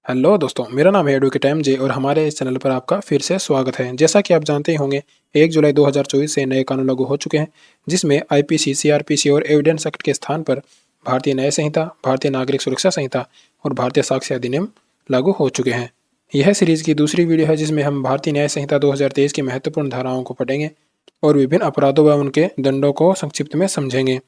Hello दोस्तों, मेरा नाम है एडवोकेट एम जे और हमारे इस चैनल पर आपका फिर से स्वागत है। जैसा कि आप जानते ही होंगे, 1 जुलाई 2024 से नए कानून लागू हो चुके हैं, जिसमें आईपीसी, सीआरपीसी और एविडेंस एक्ट के स्थान पर भारतीय न्याय संहिता, भारतीय नागरिक सुरक्षा संहिता और भारतीय साक्ष्य अधिनियम लागू हो चुके हैं। यह सीरीज की दूसरी वीडियो है जिसमें हम भारतीय न्याय संहिता 2023 की महत्वपूर्ण धाराओं को पढ़ेंगे और विभिन्न अपराधों व उनके दंडों को संक्षिप्त में समझेंगे।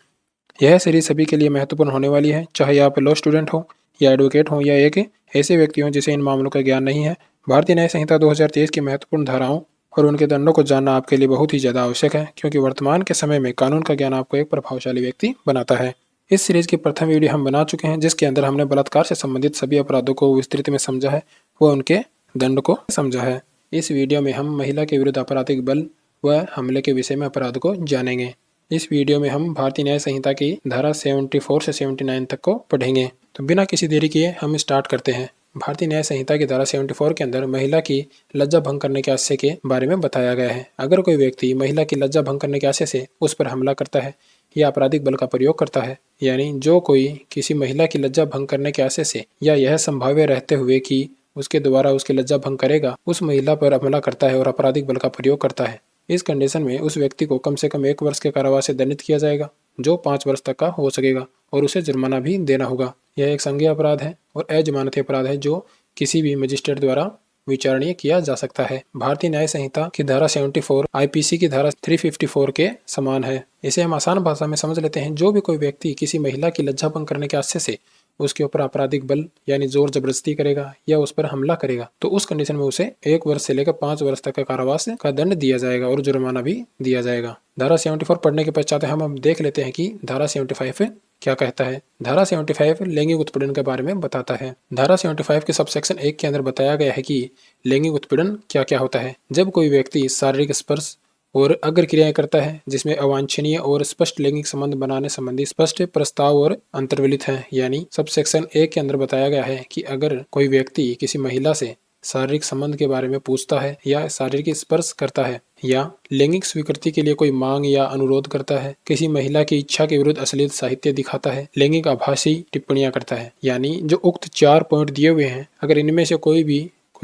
यह सीरीज सभी के लिए महत्वपूर्ण होने वाली है, चाहे आप लॉ स्टूडेंट हो या एडवोकेट हो या एक ऐसे व्यक्ति हों जिसे इन मामलों का ज्ञान नहीं है। भारतीय न्याय संहिता 2023 की महत्वपूर्ण धाराओं और उनके दंडों को जानना आपके लिए बहुत ही ज़्यादा आवश्यक है, क्योंकि वर्तमान के समय में कानून का ज्ञान आपको एक प्रभावशाली व्यक्ति बनाता है। इस सीरीज की प्रथम वीडियो हम बना चुके हैं, जिसके अंदर हमने बलात्कार से संबंधित सभी अपराधों को विस्तृत में समझा है व उनके दंड को समझा है। इस वीडियो में हम महिला के विरुद्ध आपराधिक बल व हमले के विषय में अपराध को जानेंगे। इस वीडियो में हम भारतीय न्याय संहिता की धारा 74 से 79 तक को पढ़ेंगे। तो बिना किसी देरी किए हम स्टार्ट करते हैं। भारतीय न्याय संहिता की धारा 74 के अंदर महिला की लज्जा भंग करने के आशय के बारे में बताया गया है। अगर कोई व्यक्ति महिला की लज्जा भंग करने के आशय से उस पर हमला करता है या आपराधिक बल का प्रयोग करता है, यानी जो कोई किसी महिला की लज्जा भंग करने के आशय से या यह संभाव्य रहते हुए कि उसके द्वारा उसकी लज्जा भंग करेगा, उस महिला पर हमला करता है और आपराधिक बल का प्रयोग करता है, इस कंडीशन में उस व्यक्ति को कम से कम 1 वर्ष के कारावास से दंडित किया जाएगा, जो 5 वर्ष तक का हो सकेगा, और उसे जुर्माना भी देना होगा। यह एक संज्ञेय अपराध है और अजमानती अपराध है जो किसी भी मजिस्ट्रेट द्वारा विचारणीय किया जा सकता है। भारतीय न्याय संहिता की धारा 74 आईपीसी की धारा 354 के समान है। इसे हम आसान भाषा में समझ लेते हैं। जो भी कोई व्यक्ति किसी महिला की लज्जा भंग करने के आशय से उसके ऊपर आपराधिक बल यानी जोर जबरदस्ती करेगा या उस पर हमला करेगा, तो उस कंडीशन में उसे 1 वर्ष से लेकर 5 वर्ष तक का कारावास का दंड दिया जाएगा और जुर्माना भी दिया जाएगा। धारा 74 पढ़ने के पश्चात हम देख लेते हैं कि धारा 75 क्या कहता है। धारा 75 लैंगिक उत्पीड़न के बारे में बताता है। धारा 75 के सबसेक्शन 1 के अंदर बताया गया है कि लैंगिक उत्पीड़न क्या क्या होता है। जब कोई व्यक्ति शारीरिक स्पर्श और अग्र क्रियाएं करता है जिसमें अवांछनीय और स्पष्ट लैंगिक संबंध बनाने संबंधी स्पष्ट प्रस्ताव और अंतर्वलित है, यानी सबसेक्शन 1 के अंदर बताया गया है कि अगर कोई व्यक्ति किसी महिला से शारीरिक संबंध के बारे में पूछता है या शारीरिक स्पर्श करता है या लैंगिक स्वीकृति के लिए कोई मांग या अनुरोध करता है, किसी महिला की इच्छा के विरुद्ध अश्लील साहित्य दिखाता है, लैंगिक आभासी टिप्पणियां करता है, यानी जो उक्त 4 पॉइंट दिए हुए हैं, अगर इनमें से कोई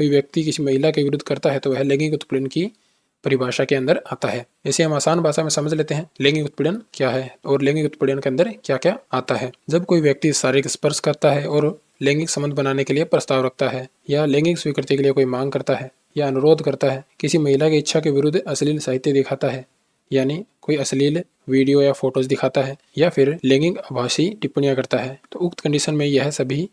व्यक्ति किसी महिला के विरुद्ध करता है तो वह लैंगिक उत्पीड़न की परिभाषा के अंदर आता है। इसे हम आसान भाषा में समझ लेते हैं। लैंगिक उत्पीड़न क्या है और लैंगिक उत्पीड़न के अंदर क्या क्या आता है। जब कोई व्यक्ति शारीरिक स्पर्श करता है और लैंगिक संबंध बनाने के लिए प्रस्ताव रखता है या लैंगिक स्वीकृति के लिए कोई मांग करता है या अनुरोध करता है, किसी महिला की इच्छा के विरुद्ध अश्लील साहित्य दिखाता है, यानी कोई अश्लील वीडियो या फोटोज दिखाता है या फिर लैंगिक आभासी टिप्पणियां करता है, तो उक्त कंडीशन में यह सभी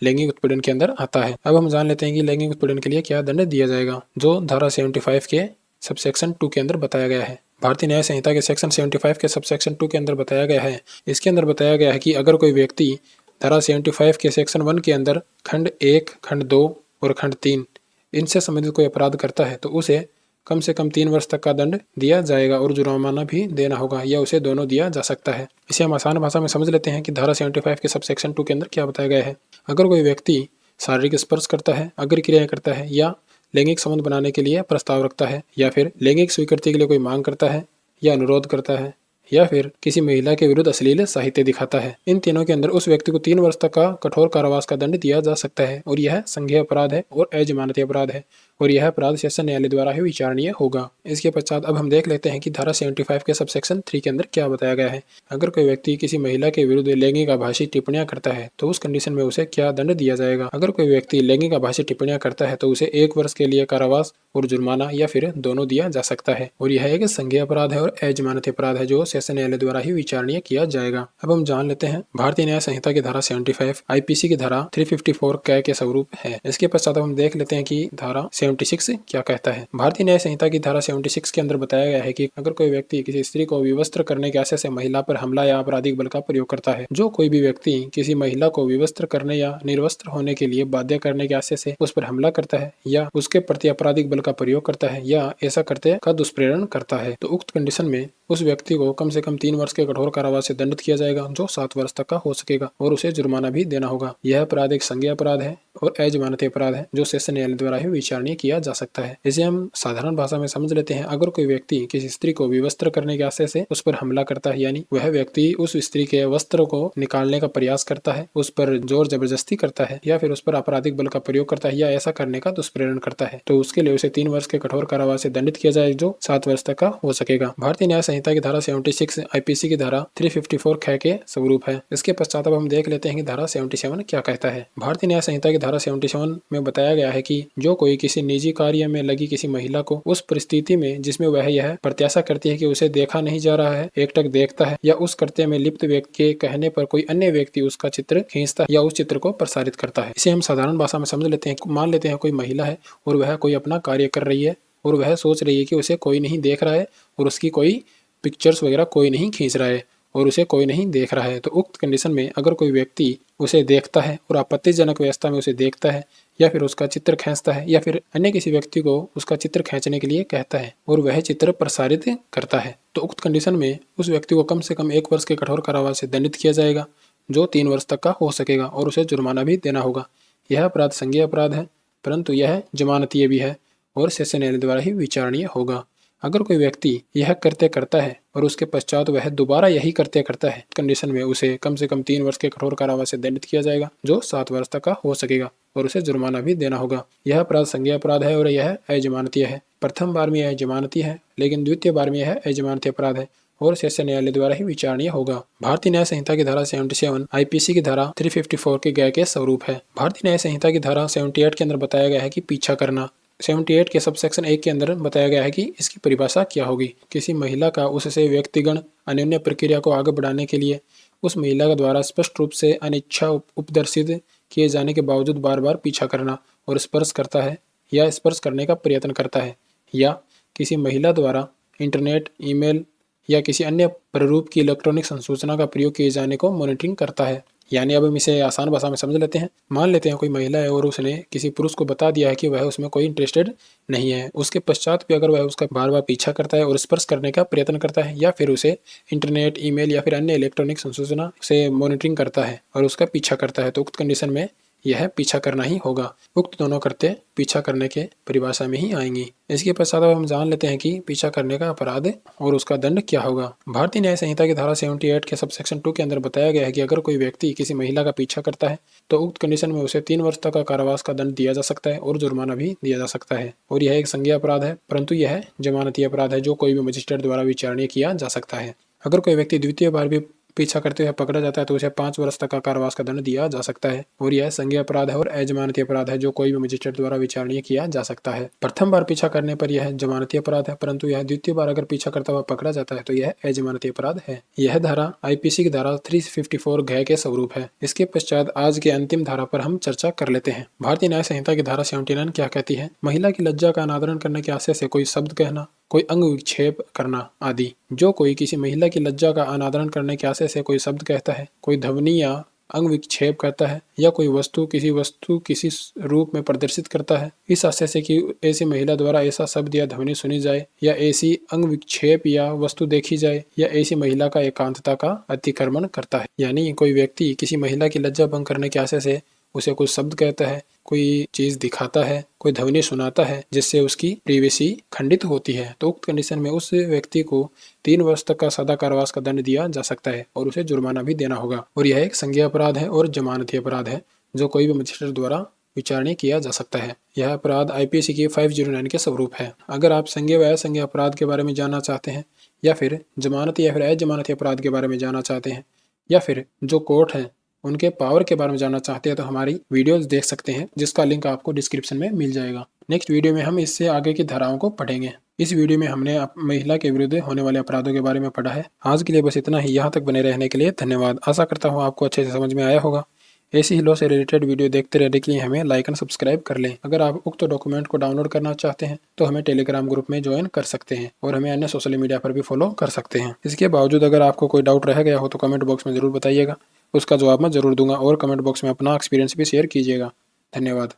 लैंगिक उत्पीड़न के अंदर आता है। अब हम जान लेते हैं कि लैंगिक उत्पीड़न के लिए क्या दंड दिया जाएगा, जो धारा 75 के सबसेक्शन 2 के अंदर बताया गया है। भारतीय न्याय संहिता के सेक्शन 75 के सबसेक्शन 2 के अंदर बताया गया है। इसके अंदर बताया गया है कि अगर कोई व्यक्ति धारा 75 के सेक्शन 1 के अंदर खंड 1, खंड 2 और खंड 3 इनसे संबंधित कोई अपराध करता है तो उसे कम से कम 3 वर्ष तक का दंड दिया जाएगा और जुर्माना भी देना होगा या उसे दोनों दिया जा सकता है। इसे हम आसान भाषा में समझ लेते हैं कि धारा 75 के सबसेक्शन 2 के अंदर क्या बताया गया है। अगर कोई व्यक्ति शारीरिक स्पर्श करता है, अग्र क्रियाएं करता है या लैंगिक संबंध बनाने के लिए प्रस्ताव रखता है या फिर लैंगिक स्वीकृति के लिए कोई मांग करता है या अनुरोध करता है या फिर किसी महिला के विरुद्ध अश्लील साहित्य दिखाता है, इन तीनों के अंदर उस व्यक्ति को 3 वर्ष तक का कठोर कारावास का दंड दिया जा सकता है और यह संज्ञेय अपराध है और अजमानती अपराध है और यह अपराध सेशन न्यायालय द्वारा ही विचारणीय होगा। इसके पश्चात अब हम देख लेते हैं कि धारा 75 के सबसेक्शन 3 के अंदर क्या बताया गया है। अगर कोई व्यक्ति किसी महिला के विरुद्ध लैंगिक आभासी टिप्पणियां करता है तो उस कंडीशन में उसे क्या दंड दिया जाएगा। अगर कोई व्यक्ति लैंगिक आभासी टिप्पणियां करता है तो उसे 1 वर्ष के लिए कारावास और जुर्माना या फिर दोनों दिया जा सकता है और यह एक संज्ञेय अपराध है और अजमानती अपराध है जो सेशन न्यायालय द्वारा ही विचारणीय किया जाएगा। अब हम जान लेते हैं भारतीय न्याय संहिता की धारा 75 आईपीसी की धारा 354 कै के स्वरूप है। इसके पश्चात हम देख लेते हैं कि धारा 76 क्या कहता है। भारतीय न्याय संहिता की धारा 76 के अंदर बताया गया है कि अगर कोई व्यक्ति किसी स्त्री को विवस्त्र करने के आशय से महिला पर हमला या आपराधिक बल का प्रयोग करता है, जो कोई भी व्यक्ति किसी महिला को विवस्त्र करने या निर्वस्त्र होने के लिए बाध्य करने के आशय से उस पर हमला करता है या उसके प्रति आपराधिक बल का प्रयोग करता है या ऐसा करते का दुष्प्रेरण करता है, तो उक्त कंडीशन में उस व्यक्ति को कम से कम 3 वर्ष के कठोर कारावास से दंडित किया जाएगा, जो 7 वर्ष तक का हो सकेगा, और उसे जुर्माना भी देना होगा। यह अपराध एक संज्ञेय अपराध है और अजमानती अपराध है, जो सेशन न्यायालय द्वारा ही विचारणीय किया जा सकता है। इसे हम साधारण भाषा में समझ लेते हैं। अगर कोई व्यक्ति किसी स्त्री को विवस्त्र करने के आशय से उस पर हमला करता है, यानी वह व्यक्ति उस स्त्री के वस्त्र को निकालने का प्रयास करता है, उस पर जोर जबरदस्ती करता है, या फिर उस पर आपराधिक बल का प्रयोग करता है, या ऐसा करने का दुष्प्रेरण करता है, तो उसके लिए उसे 3 वर्ष के कठोर कारावास से दंडित किया जाए, जो 7 वर्ष तक का हो सकेगा। भारतीय न्याय संहिता की धारा 76 IPC की धारा 354 ख के स्वरूप है। इसके पश्चात अब हम देख लेते हैं कि धारा 77 क्या कहता है। भारतीय न्याय संहिता की धारा 77 में बताया गया है कि जो कोई किसी निजी कार्य में लगी किसी महिला को उस परिस्थिति में जिसमें वह यह प्रत्याशा करती है कि उसे देखा नहीं जा रहा है, एकटक देखता है, या उस कृत्य में लिप्त व्यक्ति के कहने पर कोई अन्य व्यक्ति उसका चित्र खींचता है या उस चित्र को प्रसारित करता है। इसे हम साधारण भाषा में समझ लेते हैं। मान लेते हैं कोई महिला है और वह कोई अपना कार्य कर रही है और वह सोच रही है कि उसे कोई नहीं देख रहा है और उसकी कोई पिक्चर्स वगैरह कोई नहीं खींच रहा है और उसे कोई नहीं देख रहा है। तो उक्त कंडीशन में अगर कोई व्यक्ति उसे देखता है और आपत्तिजनक अवस्था में उसे देखता है, या फिर उसका चित्र खींचता है, या फिर अन्य किसी व्यक्ति को उसका चित्र खींचने के लिए कहता है और वह चित्र प्रसारित करता है, तो उक्त कंडीशन में उस व्यक्ति को कम से कम 1 वर्ष के कठोर कारावास से दंडित किया जाएगा, जो 3 वर्ष तक का हो सकेगा, और उसे जुर्माना भी देना होगा। यह अपराध संज्ञेय अपराध है, परंतु यह जमानतीय भी है और सेशन न्यायालय द्वारा ही विचारणीय होगा। अगर कोई व्यक्ति यह कृत्य करता है और उसके पश्चात वह दोबारा यही कृत्य करता है, कंडीशन में उसे कम से कम 3 वर्ष के कठोर कारावास से दंडित किया जाएगा, जो 7 वर्ष तक का हो सकेगा, और उसे जुर्माना भी देना होगा। यह अपराध संज्ञेय अपराध है और यह अजमानतीय है। प्रथम बार में यह जमानती है, लेकिन द्वितीय बार में यह अजमानती अपराध है और सेशन न्यायालय द्वारा ही विचारणीय होगा। भारतीय न्याय संहिता की धारा 77 IPC की धारा 354 के गय के स्वरूप है। भारतीय न्याय संहिता की धारा 78 के अंदर बताया गया है कि पीछा करना। 78 के सबसेक्शन 1 के अंदर बताया गया है कि इसकी परिभाषा क्या होगी। किसी महिला का उससे व्यक्तिगत अन्योन्य प्रक्रिया को आगे बढ़ाने के लिए उस महिला के द्वारा स्पष्ट रूप से अनिच्छा उपदर्शित किए जाने के बावजूद बार बार पीछा करना और स्पर्श करता है या स्पर्श करने का प्रयत्न करता है, या किसी महिला द्वारा इंटरनेट, ईमेल या किसी अन्य प्रारूप की इलेक्ट्रॉनिक संसूचना का प्रयोग किए जाने को मॉनिटरिंग करता है। यानी अब हम इसे आसान भाषा में समझ लेते हैं। मान लेते हैं कोई महिला है और उसने किसी पुरुष को बता दिया है कि वह उसमें कोई इंटरेस्टेड नहीं है। उसके पश्चात भी अगर वह उसका बार बार पीछा करता है और स्पर्श करने का प्रयत्न करता है, या फिर उसे इंटरनेट, ईमेल या फिर अन्य इलेक्ट्रॉनिक संसूचना से मॉनिटरिंग करता है और उसका पीछा करता है, तो उक्त कंडीशन में यह पीछा करना ही होगा। उक्त दोनों कृत्य पीछा करने के परिभाषा में ही आएंगी। इसके पश्चात अब हम जान लेते हैं कि पीछा करने का अपराध और उसका दंड क्या होगा। भारतीय न्याय संहिता की धारा 78 के सबसेक्शन 2 के अंदर बताया गया है कि अगर कोई व्यक्ति किसी महिला का पीछा करता है तो उक्त कंडीशन में उसे 3 वर्ष तक का कारावास का दंड दिया जा सकता है और जुर्माना भी दिया जा सकता है। और यह एक संज्ञेय अपराध है, परंतु यह जमानती अपराध है, जो कोई भी मजिस्ट्रेट द्वारा विचारणीय किया जा सकता है। अगर कोई व्यक्ति द्वितीय बार भी पीछा करते हुए पकड़ा जाता है तो उसे 5 वर्ष तक का कारावास का दंड दिया जा सकता है। और यह संज्ञेय अपराध है और अजमानती अपराध है, जो कोई भी मजिस्ट्रेट द्वारा विचारणीय किया जा सकता है। प्रथम बार पीछा करने पर यह जमानती अपराध है, परंतु यह द्वितीय बार अगर पीछा करता हुआ पकड़ा जाता है तो यह अजमानती अपराध है। यह धारा IPC की धारा 354 घ के स्वरूप है। इसके पश्चात आज के अंतिम धारा पर हम चर्चा कर लेते हैं। भारतीय न्याय संहिता की धारा 79 क्या कहती है। महिला की लज्जा का अनादरण करने के आशय से कोई शब्द कहना, कोई अंग विक्षेप करना आदि। जो कोई किसी महिला की लज्जा का अनादरण करने के आशय से कोई शब्द कहता है, कोई ध्वनि या अंग विक्षेप करता है, या कोई वस्तु किसी रूप में प्रदर्शित करता है इस आशय से कि ऐसी महिला द्वारा ऐसा शब्द या ध्वनि सुनी जाए, या ऐसी अंग विक्षेप या वस्तु देखी जाए, या ऐसी महिला का एकांतता का अतिक्रमण करता है। यानी कोई व्यक्ति किसी महिला की लज्जा भंग करने के आशय से उसे कोई शब्द कहता है, कोई चीज दिखाता है, कोई ध्वनि सुनाता है जिससे उसकी प्रिवेसी खंडित होती है, तो उक्त कंडीशन में उस व्यक्ति को 3 वर्ष तक का सदा कारावास का दंड दिया जा सकता है और उसे जुर्माना भी देना होगा। और यह एक संज्ञेय अपराध है और जमानती अपराध है, जो कोई भी मजिस्ट्रेट द्वारा विचारणीय किया जा सकता है। यह अपराध IPC की 509 के स्वरूप है। अगर आप संज्ञेय व असंज्ञेय अपराध के बारे में जानना चाहते हैं, या फिर जमानती या फिर अजमानती अपराध के बारे में जानना चाहते हैं, या फिर जो कोर्ट है उनके पावर के बारे में जानना चाहते हैं, तो हमारी वीडियोस देख सकते हैं, जिसका लिंक आपको डिस्क्रिप्शन में मिल जाएगा। नेक्स्ट वीडियो में हम इससे आगे की धाराओं को पढ़ेंगे। इस वीडियो में हमने महिला के विरुद्ध होने वाले अपराधों के बारे में पढ़ा है। आज के लिए बस इतना ही। यहाँ तक बने रहने के लिए धन्यवाद। आशा करता हूँ आपको अच्छे से समझ में आया होगा। ऐसी ही लॉ से रिलेटेड वीडियो देखते रहने के लिए हमें लाइक एंड सब्सक्राइब कर लें। अगर आप उक्त डॉक्यूमेंट को डाउनलोड करना चाहते हैं तो हमें टेलीग्राम ग्रुप में ज्वाइन कर सकते हैं और हमें अन्य सोशल मीडिया पर भी फॉलो कर सकते हैं। इसके बावजूद अगर आपको कोई डाउट रह गया हो तो कमेंट बॉक्स में जरूर बताइएगा, उसका जवाब मैं जरूर दूंगा, और कमेंट बॉक्स में अपना एक्सपीरियंस भी शेयर कीजिएगा। धन्यवाद।